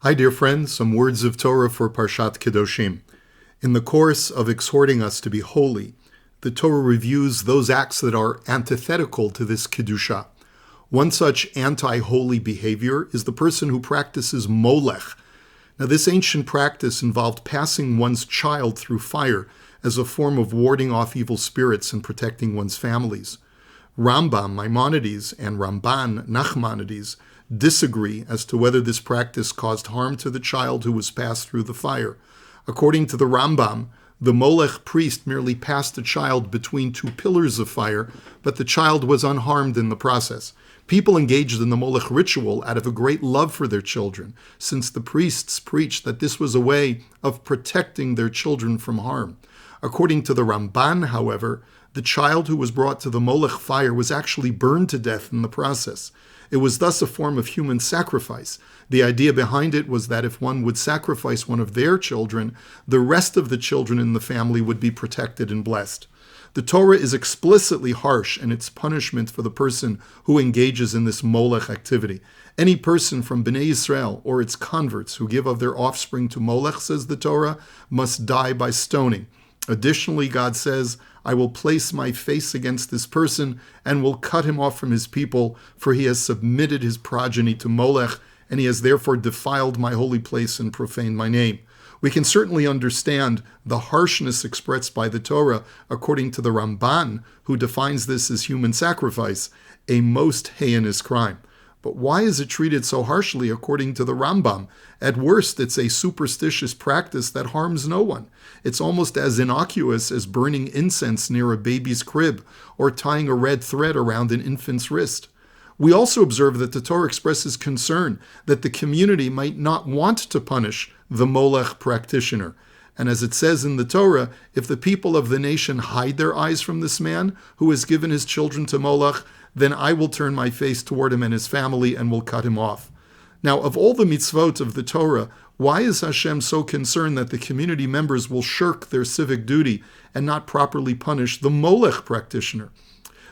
Hi, dear friends. Some words of Torah for Parshat Kedoshim. In the course of exhorting us to be holy, the Torah reviews those acts that are antithetical to this Kedusha. One such anti-holy behavior is the person who practices molech. Now, this ancient practice involved passing one's child through fire as a form of warding off evil spirits and protecting one's families. Rambam, Maimonides, and Ramban, Nachmanides, disagree as to whether this practice caused harm to the child who was passed through the fire. According to the Rambam, the Molech priest merely passed the child between two pillars of fire, but the child was unharmed in the process. People engaged in the Molech ritual out of a great love for their children, since the priests preached that this was a way of protecting their children from harm. According to the Ramban, however, the child who was brought to the Molech fire was actually burned to death in the process. It was thus a form of human sacrifice. The idea behind it was that if one would sacrifice one of their children, the rest of the children in the family would be protected and blessed. The Torah is explicitly harsh in its punishment for the person who engages in this Molech activity. Any person from Bnei Israel or its converts who give of their offspring to Molech, says the Torah, must die by stoning. Additionally, God says, I will place my face against this person and will cut him off from his people, for he has submitted his progeny to Molech, and he has therefore defiled my holy place and profaned my name. We can certainly understand the harshness expressed by the Torah according to the Ramban, who defines this as human sacrifice, a most heinous crime. But why is it treated so harshly according to the Rambam? At worst, it's a superstitious practice that harms no one. It's almost as innocuous as burning incense near a baby's crib or tying a red thread around an infant's wrist. We also observe that the Torah expresses concern that the community might not want to punish the Molech practitioner. And as it says in the Torah, if the people of the nation hide their eyes from this man who has given his children to Molech, then I will turn my face toward him and his family and will cut him off. Now, of all the mitzvot of the Torah, why is Hashem so concerned that the community members will shirk their civic duty and not properly punish the Molech practitioner?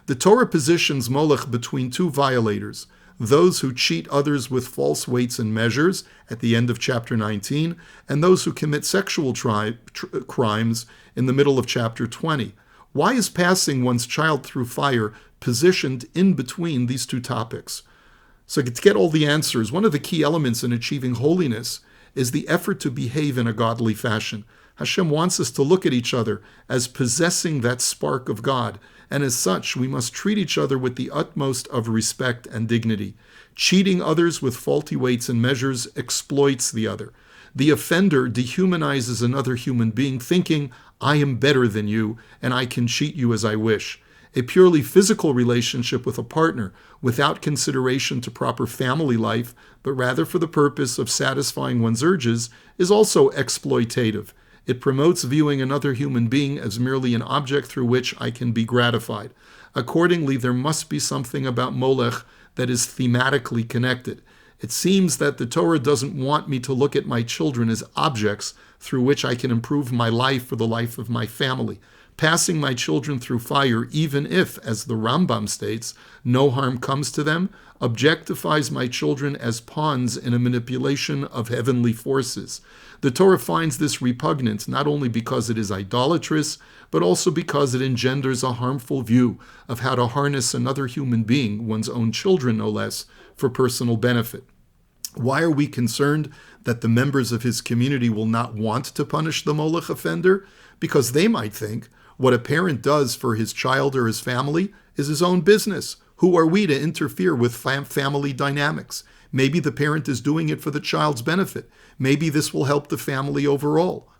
The Torah positions Molech between two violators, those who cheat others with false weights and measures at the end of chapter 19, and those who commit sexual crimes in the middle of chapter 20. Why is passing one's child through fire positioned in between these two topics? So to get all the answers, one of the key elements in achieving holiness is the effort to behave in a godly fashion. Hashem wants us to look at each other as possessing that spark of God, and as such, we must treat each other with the utmost of respect and dignity. Cheating others with faulty weights and measures exploits the other. The offender dehumanizes another human being, thinking, I am better than you, and I can cheat you as I wish. A purely physical relationship with a partner, without consideration to proper family life, but rather for the purpose of satisfying one's urges, is also exploitative. It promotes viewing another human being as merely an object through which I can be gratified. Accordingly, there must be something about Molech that is thematically connected. It seems that the Torah doesn't want me to look at my children as objects through which I can improve my life or the life of my family. Passing my children through fire, even if, as the Rambam states, no harm comes to them, objectifies my children as pawns in a manipulation of heavenly forces. The Torah finds this repugnant not only because it is idolatrous, but also because it engenders a harmful view of how to harness another human being, one's own children no less, for personal benefit. Why are we concerned that the members of his community will not want to punish the Molech offender? Because they might think what a parent does for his child or his family is his own business. Who are we to interfere with family dynamics? Maybe the parent is doing it for the child's benefit. Maybe this will help the family overall.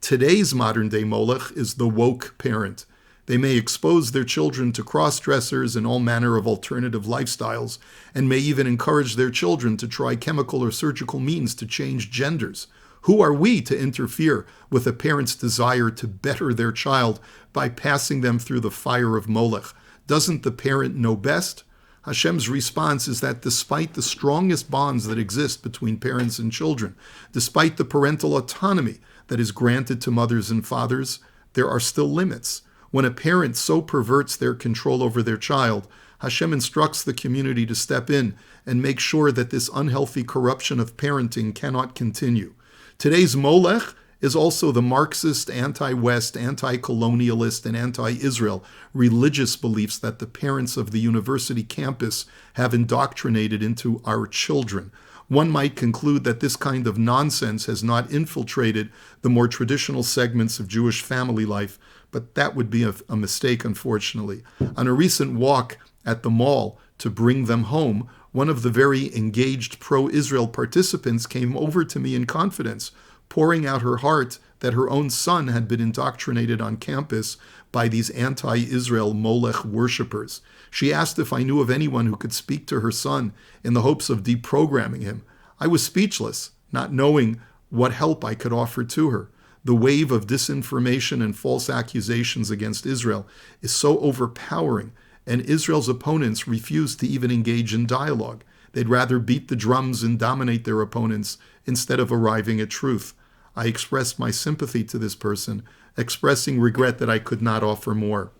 Today's modern-day Molech is the woke parent. They may expose their children to cross-dressers and all manner of alternative lifestyles, and may even encourage their children to try chemical or surgical means to change genders. Who are we to interfere with a parent's desire to better their child by passing them through the fire of Molech? Doesn't the parent know best? Hashem's response is that despite the strongest bonds that exist between parents and children, despite the parental autonomy that is granted to mothers and fathers, there are still limits. When a parent so perverts their control over their child, Hashem instructs the community to step in and make sure that this unhealthy corruption of parenting cannot continue. Today's Molech is also the Marxist, anti-West, anti-colonialist, and anti-Israel religious beliefs that the parents of the university campus have indoctrinated into our children. One might conclude that this kind of nonsense has not infiltrated the more traditional segments of Jewish family life, but that would be a mistake, unfortunately. On a recent walk at the mall to bring them home, one of the very engaged pro-Israel participants came over to me in confidence, pouring out her heart that her own son had been indoctrinated on campus by these anti-Israel Molech worshippers. She asked if I knew of anyone who could speak to her son in the hopes of deprogramming him. I was speechless, not knowing what help I could offer to her. The wave of disinformation and false accusations against Israel is so overpowering, and Israel's opponents refuse to even engage in dialogue. They'd rather beat the drums and dominate their opponents instead of arriving at truth. I expressed my sympathy to this person, expressing regret that I could not offer more.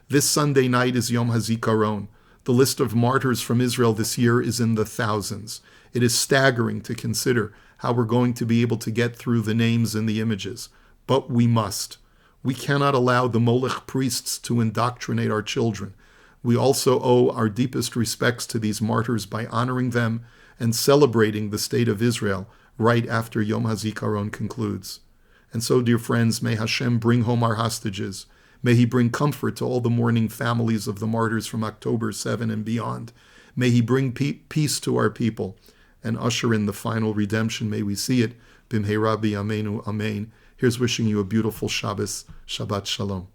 This Sunday night is Yom HaZikaron. The list of martyrs from Israel this year is in the thousands. It is staggering to consider how we're going to be able to get through the names and the images. But we must. We cannot allow the Molech priests to indoctrinate our children. We also owe our deepest respects to these martyrs by honoring them and celebrating the state of Israel right after Yom HaZikaron concludes. And so, dear friends, may Hashem bring home our hostages. May He bring comfort to all the mourning families of the martyrs from October 7 and beyond. May He bring peace to our people and usher in the final redemption. May we see it. B'mheira b'yameinu, amen. Here's wishing you a beautiful Shabbos. Shabbat Shalom.